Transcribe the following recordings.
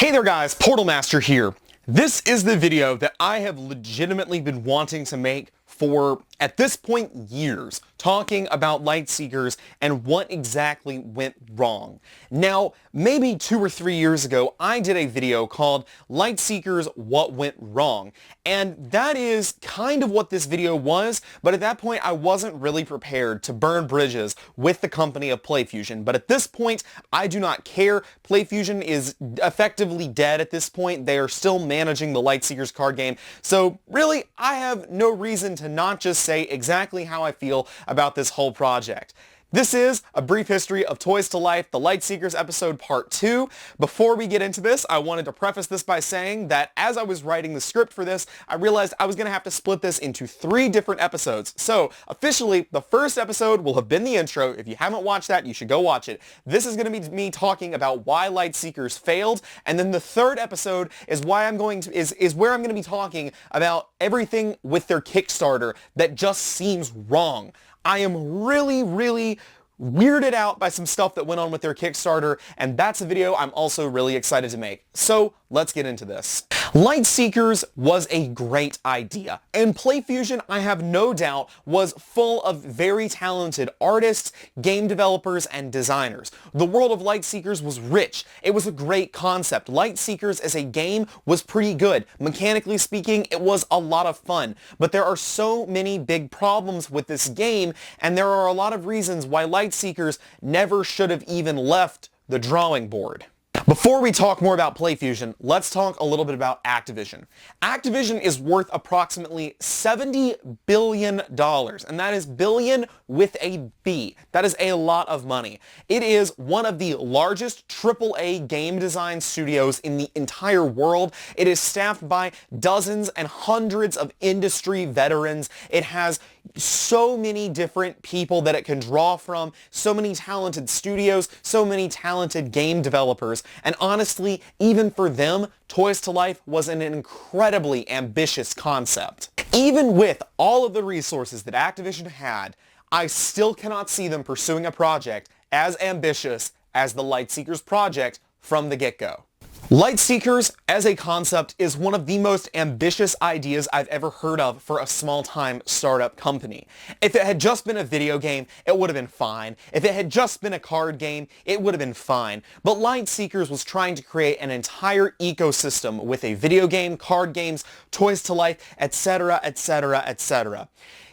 Hey there guys, Portal Master here. This is the video that I have legitimately been wanting to make for, at this point, years, talking about Lightseekers and what exactly went wrong. Now, maybe 2 or 3 years ago, I did a video called Lightseekers What Went Wrong, and that is kind of what this video was, but at that point I wasn't really prepared to burn bridges with the company of PlayFusion. But at this point, I do not care. PlayFusion is effectively dead at this point. They are still managing the Lightseekers card game, so really, I have no reason to not just say exactly how I feel about this whole project. This is A Brief History of Toys to Life, the Lightseekers episode part 2. Before we get into this, I wanted to preface this by saying that as I was writing the script for this, I realized I was going to have to split this into 3 different episodes. So, officially, the first episode will have been the intro. If you haven't watched that, you should go watch it. This is going to be me talking about why Lightseekers failed, and then the third episode is why I'm going to is where I'm going to be talking about everything with their Kickstarter that just seems wrong. I am really weirded out by some stuff that went on with their Kickstarter, and that's a video I'm also really excited to make. So, let's get into this. Lightseekers was a great idea, and PlayFusion, I have no doubt, was full of very talented artists, game developers, and designers. The world of Lightseekers was rich. It was a great concept. Lightseekers as a game was pretty good. Mechanically speaking, it was a lot of fun, but there are so many big problems with this game, and there are a lot of reasons why Lightseekers never should have even left the drawing board. Before we talk more about PlayFusion, let's talk a little bit about Activision. Activision is worth approximately $70 billion, and that is billion with a B. That is a lot of money. It is one of the largest AAA game design studios in the entire world. It is staffed by dozens and hundreds of industry veterans. It has so many different people that it can draw from, so many talented studios, so many talented game developers, and honestly, even for them, Toys to Life was an incredibly ambitious concept. Even with all of the resources that Activision had, I still cannot see them pursuing a project as ambitious as the Lightseekers project from the get-go. Lightseekers, as a concept, is one of the most ambitious ideas I've ever heard of for a small-time startup company. If it had just been a video game, it would have been fine. If it had just been a card game, it would have been fine. But Lightseekers was trying to create an entire ecosystem with a video game, card games, Toys to Life, etc., etc., etc.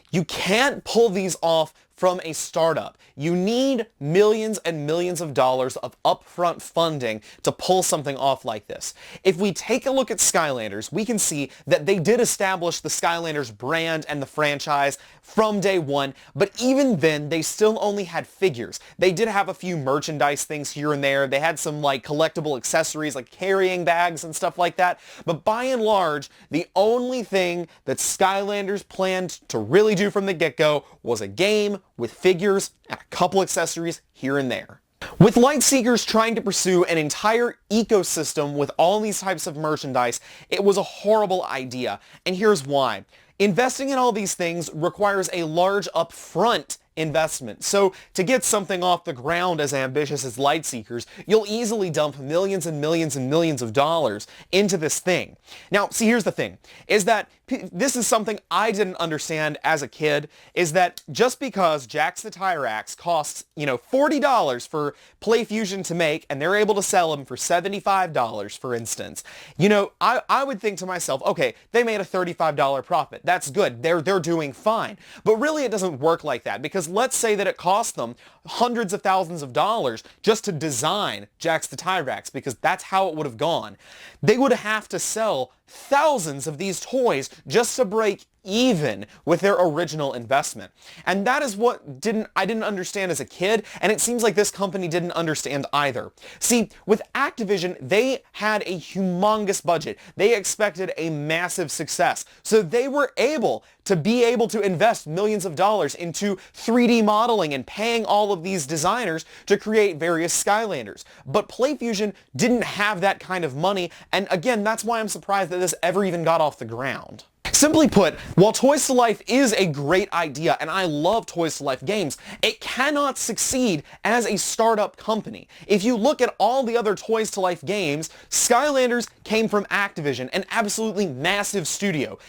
You can't pull these off from a startup. You need millions and millions of dollars of upfront funding to pull something off like this. If we take a look at Skylanders, we can see that they did establish the Skylanders brand and the franchise from day one, but even then, they still only had figures. They did have a few merchandise things here and there. They had some like collectible accessories like carrying bags and stuff like that, but by and large, the only thing that Skylanders planned to really do from the get-go was a game with figures and a couple accessories here and there. With Lightseekers trying to pursue an entire ecosystem with all these types of merchandise, it was a horrible idea, and here's why. Investing in all these things requires a large upfront investment. So to get something off the ground as ambitious as Lightseekers, you'll easily dump millions and millions and millions of dollars into this thing. Now, see, here's the thing, is that this is something I didn't understand as a kid, is that just because Jax the Tyrax costs, $40 for PlayFusion to make, and they're able to sell them for $75, for instance, I would think to myself, okay, they made a $35 profit. That's good. They're doing fine. But really, it doesn't work like that, because let's say that it cost them hundreds of thousands of dollars just to design Jax the Tyrax, because that's how it would have gone. They would have to sell thousands of these toys just to break even with their original investment. And that is what I didn't understand as a kid, and it seems like this company didn't understand either. See, with Activision, they had a humongous budget. They expected a massive success. So they were able to invest millions of dollars into 3D modeling and paying all of these designers to create various Skylanders. But PlayFusion didn't have that kind of money, and again, that's why I'm surprised that this ever even got off the ground. Simply put, while Toys to Life is a great idea, and I love Toys to Life games, it cannot succeed as a startup company. If you look at all the other Toys to Life games, Skylanders came from Activision, an absolutely massive studio.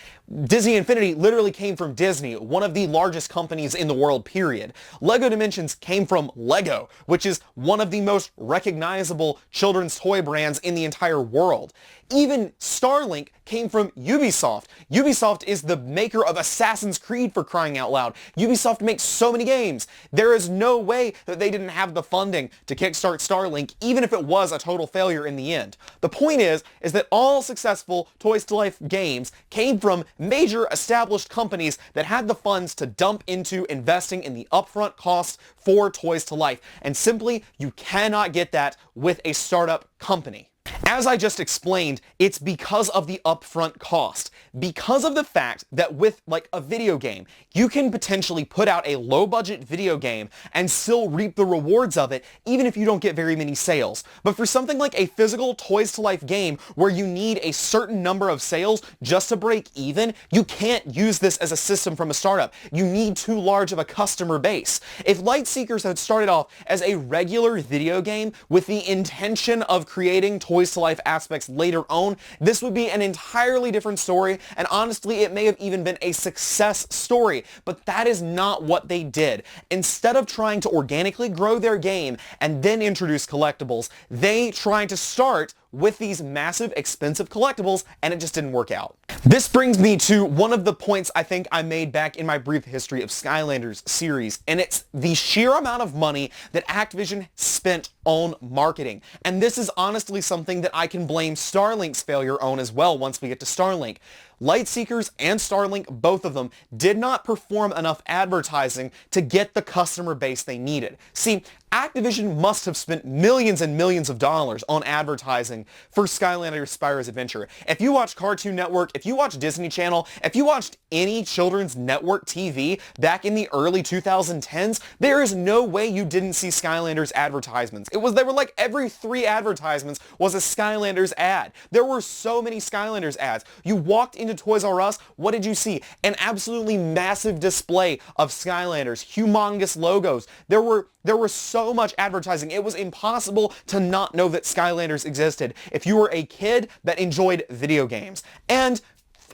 Disney Infinity literally came from Disney, one of the largest companies in the world, period. LEGO Dimensions came from LEGO, which is one of the most recognizable children's toy brands in the entire world. Even Starlink came from Ubisoft. Ubisoft is the maker of Assassin's Creed, for crying out loud. Ubisoft makes so many games. There is no way that they didn't have the funding to kickstart Starlink, even if it was a total failure in the end. The point is that all successful Toys to Life games came from major established companies that had the funds to dump into investing in the upfront costs for Toys to Life. And simply, you cannot get that with a startup company. As I just explained, it's because of the upfront cost. Because of the fact that with like a video game, you can potentially put out a low-budget video game and still reap the rewards of it, even if you don't get very many sales. But for something like a physical Toys to Life game where you need a certain number of sales just to break even, you can't use this as a system from a startup. You need too large of a customer base. If Lightseekers had started off as a regular video game with the intention of creating Toys to Life aspects later on, this would be an entirely different story, and honestly, it may have even been a success story, but that is not what they did. Instead of trying to organically grow their game and then introduce collectibles, they tried to start with these massive, expensive collectibles, and it just didn't work out. This brings me to one of the points I think I made back in my brief history of Skylanders series, and it's the sheer amount of money that Activision spent on marketing. And this is honestly something that I can blame Starlink's failure on as well once we get to Starlink. Lightseekers and Starlink, both of them, did not perform enough advertising to get the customer base they needed. See, Activision must have spent millions and millions of dollars on advertising for Skylanders Spyro's Adventure. If you watch Cartoon Network, if you watch Disney Channel, if you watched any children's network TV back in the early 2010s, there is no way you didn't see Skylanders advertisements. They were like every 3 advertisements was a Skylanders ad. There were so many Skylanders ads. You walked into Toys R Us, what did you see? An absolutely massive display of Skylanders, humongous logos. There was so much advertising. It was impossible to not know that Skylanders existed if you were a kid that enjoyed video games. And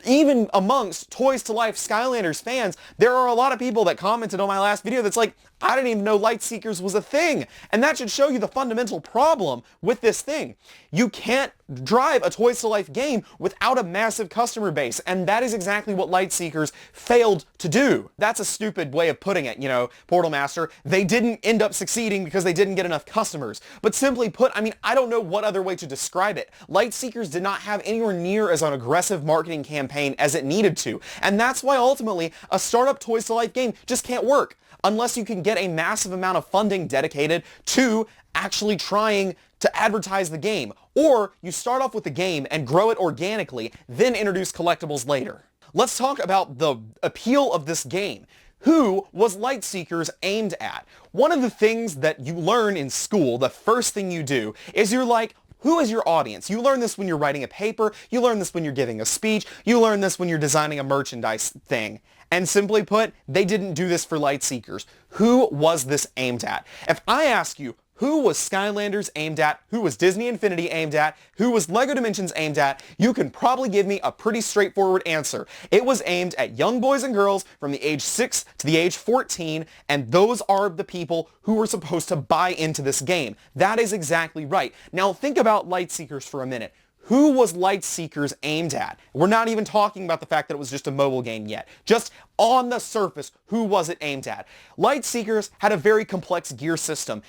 even amongst Toys to Life Skylanders fans, there are a lot of people that commented on my last video that's like, I didn't even know Lightseekers was a thing. And that should show you the fundamental problem with this thing. You can't drive a Toys to Life game without a massive customer base, and that is exactly what Lightseekers failed to do. That's a stupid way of putting it, you know, Portal Master. They didn't end up succeeding because they didn't get enough customers. But simply put, I mean, I don't know what other way to describe it. Lightseekers did not have anywhere near as an aggressive marketing campaign as it needed to, and that's why ultimately a startup Toys to Life game just can't work unless you can get a massive amount of funding dedicated to actually trying to advertise the game. Or you start off with the game and grow it organically, then introduce collectibles later. Let's talk about the appeal of this game. Who was Lightseekers aimed at? One of the things that you learn in school, the first thing you do, is you're like, who is your audience? You learn this when you're writing a paper, you learn this when you're giving a speech, you learn this when you're designing a merchandise thing. And simply put, they didn't do this for Lightseekers. Who was this aimed at? If I ask you, who was Skylanders aimed at? Who was Disney Infinity aimed at? Who was LEGO Dimensions aimed at? You can probably give me a pretty straightforward answer. It was aimed at young boys and girls from the age 6 to the age 14, and those are the people who were supposed to buy into this game. That is exactly right. Now think about Lightseekers for a minute. Who was Lightseekers aimed at? We're not even talking about the fact that it was just a mobile game yet. Just on the surface, who was it aimed at? Lightseekers had a very complex gear system.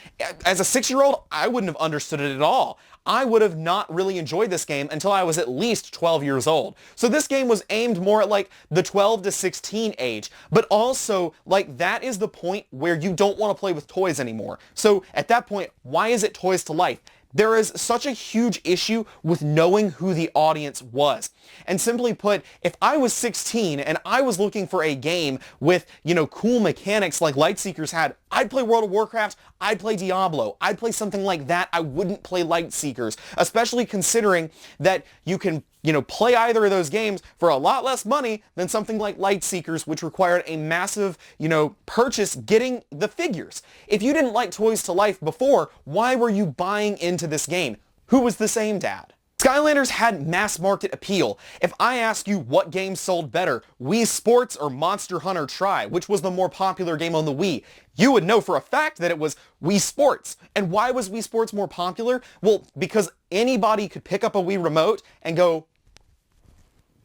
As a 6-year-old, I wouldn't have understood it at all. I would have not really enjoyed this game until I was at least 12 years old. So this game was aimed more at like the 12 to 16 age, but also like that is the point where you don't want to play with toys anymore. So at that point, why is it Toys to Life? There is such a huge issue with knowing who the audience was. And simply put, if I was 16 and I was looking for a game with, you know, cool mechanics like Lightseekers had, I'd play World of Warcraft, I'd play Diablo, I'd play something like that. I wouldn't play Lightseekers, especially considering that you can play either of those games for a lot less money than something like Lightseekers, which required a massive, purchase getting the figures. If you didn't like Toys to Life before, why were you buying into this game? Who was this aimed at? Skylanders had mass market appeal. If I ask you what game sold better, Wii Sports or Monster Hunter Tri, which was the more popular game on the Wii, you would know for a fact that it was Wii Sports. And why was Wii Sports more popular? Well, because anybody could pick up a Wii remote and go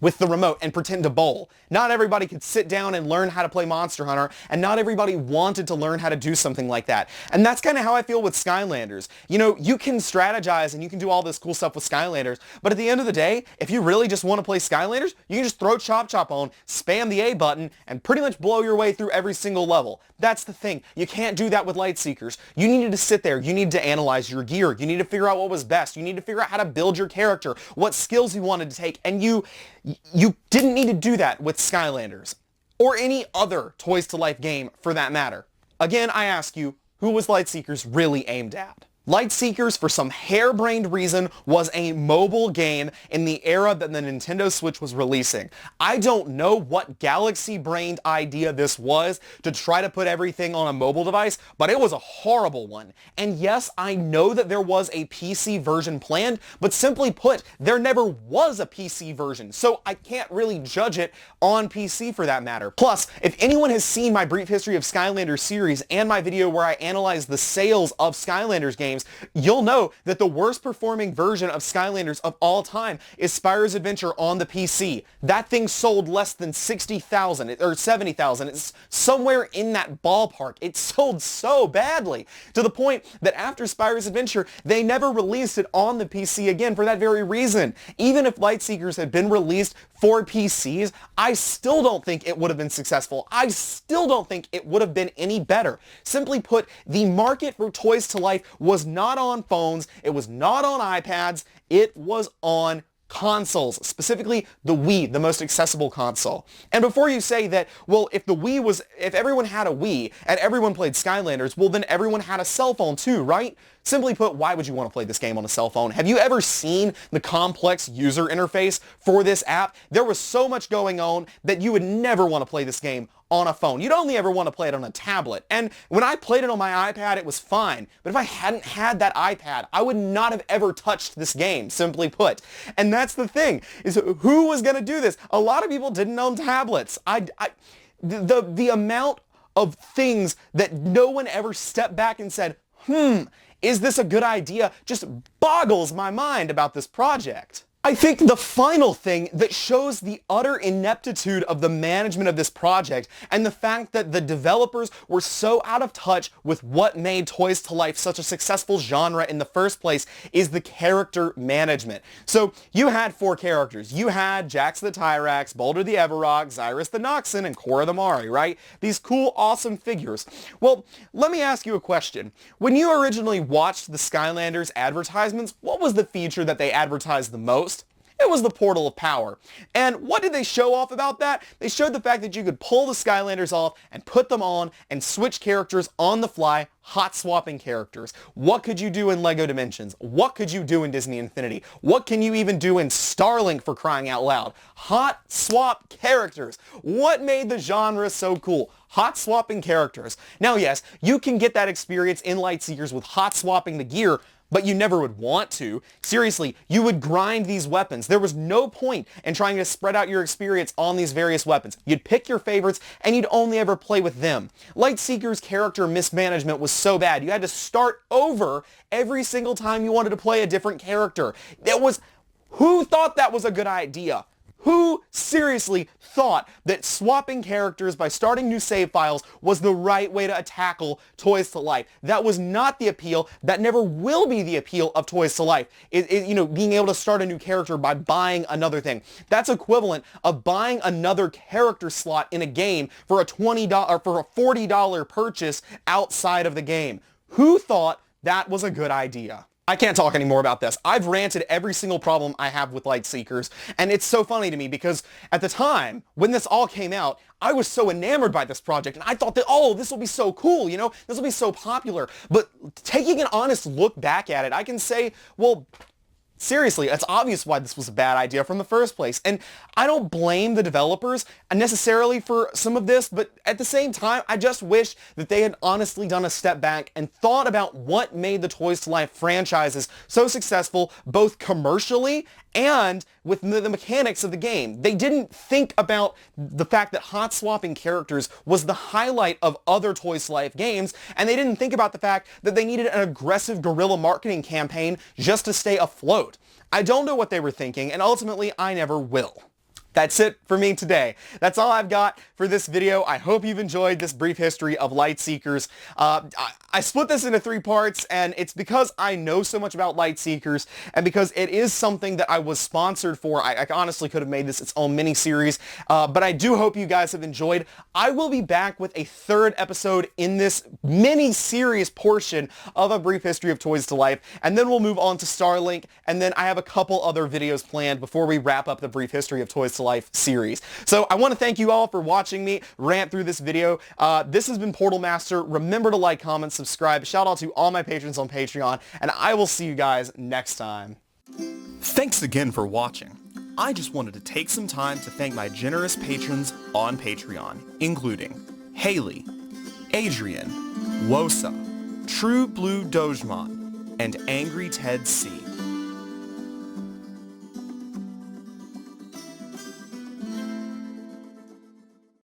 with the remote and pretend to bowl. Not everybody could sit down and learn how to play Monster Hunter, and not everybody wanted to learn how to do something like that. And that's kind of how I feel with Skylanders. You can strategize and you can do all this cool stuff with Skylanders, but at the end of the day, if you really just want to play Skylanders, you can just throw Chop Chop on, spam the A button, and pretty much blow your way through every single level. That's the thing. You can't do that with Lightseekers. You needed to sit there. You need to analyze your gear. You need to figure out what was best. You need to figure out how to build your character, what skills you wanted to take, and you didn't need to do that with Skylanders, or any other Toys to Life game for that matter. Again, I ask you, who was Lightseekers really aimed at? Lightseekers, for some harebrained reason, was a mobile game in the era that the Nintendo Switch was releasing. I don't know what galaxy-brained idea this was to try to put everything on a mobile device, but it was a horrible one. And yes, I know that there was a PC version planned, but simply put, there never was a PC version, so I can't really judge it on PC for that matter. Plus, if anyone has seen my Brief History of Skylanders series and my video where I analyze the sales of Skylanders games, you'll know that the worst performing version of Skylanders of all time is Spyro's Adventure on the PC. That thing sold less than 60,000 or 70,000. It's somewhere in that ballpark. It sold so badly to the point that after Spyro's Adventure, they never released it on the PC again for that very reason. Even if Lightseekers had been released for PCs, I still don't think it would have been successful. I still don't think it would have been any better. Simply put, the market for Toys to Life was not on phones, it was not on iPads, it was on consoles, specifically the Wii, the most accessible console. And before you say that, well, if everyone had a Wii and everyone played Skylanders, well then everyone had a cell phone too, right? Simply put, why would you want to play this game on a cell phone? Have you ever seen the complex user interface for this app? There was so much going on that you would never want to play this game on a phone. You'd only ever want to play it on a tablet. And when I played it on my iPad, it was fine. But if I hadn't had that iPad, I would not have ever touched this game, simply put. And that's the thing, is who was going to do this? A lot of people didn't own tablets. The amount of things that no one ever stepped back and said, is this a good idea, just boggles my mind about this project. I think the final thing that shows the utter ineptitude of the management of this project and the fact that the developers were so out of touch with what made Toys to Life such a successful genre in the first place is the character management. So you had 4 characters. You had Jax the Tyrax, Boulder the Everrock, Xyrus the Noxon, and Korra the Mari, right? These cool, awesome figures. Well, let me ask you a question. When you originally watched the Skylanders advertisements, what was the feature that they advertised the most? It was the Portal of Power. And what did they show off about that? They showed the fact that you could pull the Skylanders off and put them on and switch characters on the fly, hot swapping characters. What could you do in LEGO Dimensions? What could you do in Disney Infinity? What can you even do in Starlink, for crying out loud? Hot swap characters. What made the genre so cool? Hot swapping characters. Now yes, you can get that experience in Lightseekers with hot swapping the gear, but you never would want to. Seriously, you would grind these weapons. There was no point in trying to spread out your experience on these various weapons. You'd pick your favorites, and you'd only ever play with them. Lightseekers' character mismanagement was so bad, you had to start over every single time you wanted to play a different character. Who thought that was a good idea? Who seriously thought that swapping characters by starting new save files was the right way to tackle Toys to Life? That was not the appeal. That never will be the appeal of Toys to Life. Being able to start a new character by buying another thing. That's equivalent of buying another character slot in a game for a $20 or for a $40 purchase outside of the game. Who thought that was a good idea? I can't talk anymore about this. I've ranted every single problem I have with Lightseekers, and it's so funny to me because at the time, when this all came out, I was so enamored by this project, and I thought that, oh, this will be so cool, this will be so popular. But taking an honest look back at it, I can say, well, Seriously, it's obvious why this was a bad idea from the first place. And I don't blame the developers necessarily for some of this, but at the same time, I just wish that they had honestly done a step back and thought about what made the Toys to Life franchises so successful, both commercially and with the mechanics of the game. They didn't think about the fact that hot swapping characters was the highlight of other Toys to Life games, and they didn't think about the fact that they needed an aggressive guerrilla marketing campaign just to stay afloat. I don't know what they were thinking, and ultimately I never will. That's it for me today. That's all I've got for this video. I hope you've enjoyed this brief history of Lightseekers. I split this into 3 parts, and it's because I know so much about Lightseekers, and because it is something that I was sponsored for. I honestly could have made this its own mini-series, but I do hope you guys have enjoyed. I will be back with a 3rd episode in this mini-series portion of A Brief History of Toys to Life, and then we'll move on to Starlink, and then I have a couple other videos planned before we wrap up the Brief History of Toys to Life series. So I want to thank you all for watching me rant through this video. This has been Portal Master. Remember to like, comment, subscribe. Shout out to all my patrons on Patreon, and I will see you guys next time. Thanks again for watching. I just wanted to take some time to thank my generous patrons on Patreon, including Haley, Adrian, WOSA, True Blue Dogemon, and AngryTedC.